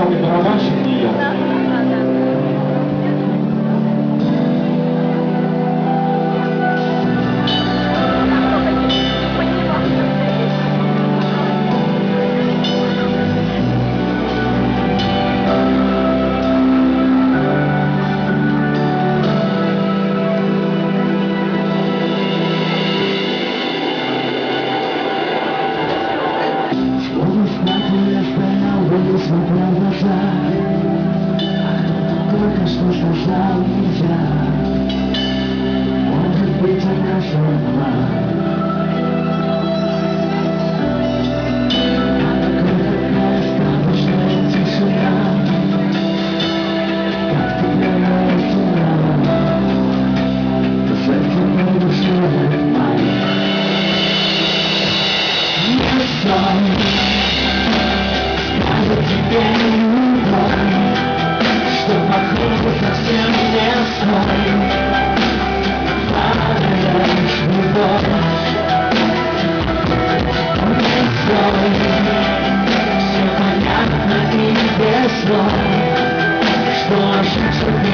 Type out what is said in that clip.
главный барабанщик, не я. Смотря в глаза, только что сказал нельзя. Может быть, от нашего дна. А такая сказочная тишина, как ты прямо туда. Ты сердце моей души май. Не сон. Тебе не любовь, что вокруг совсем не свой. Падаешь в любовь, не свой. Все понятно и без слов, что ошибся ты.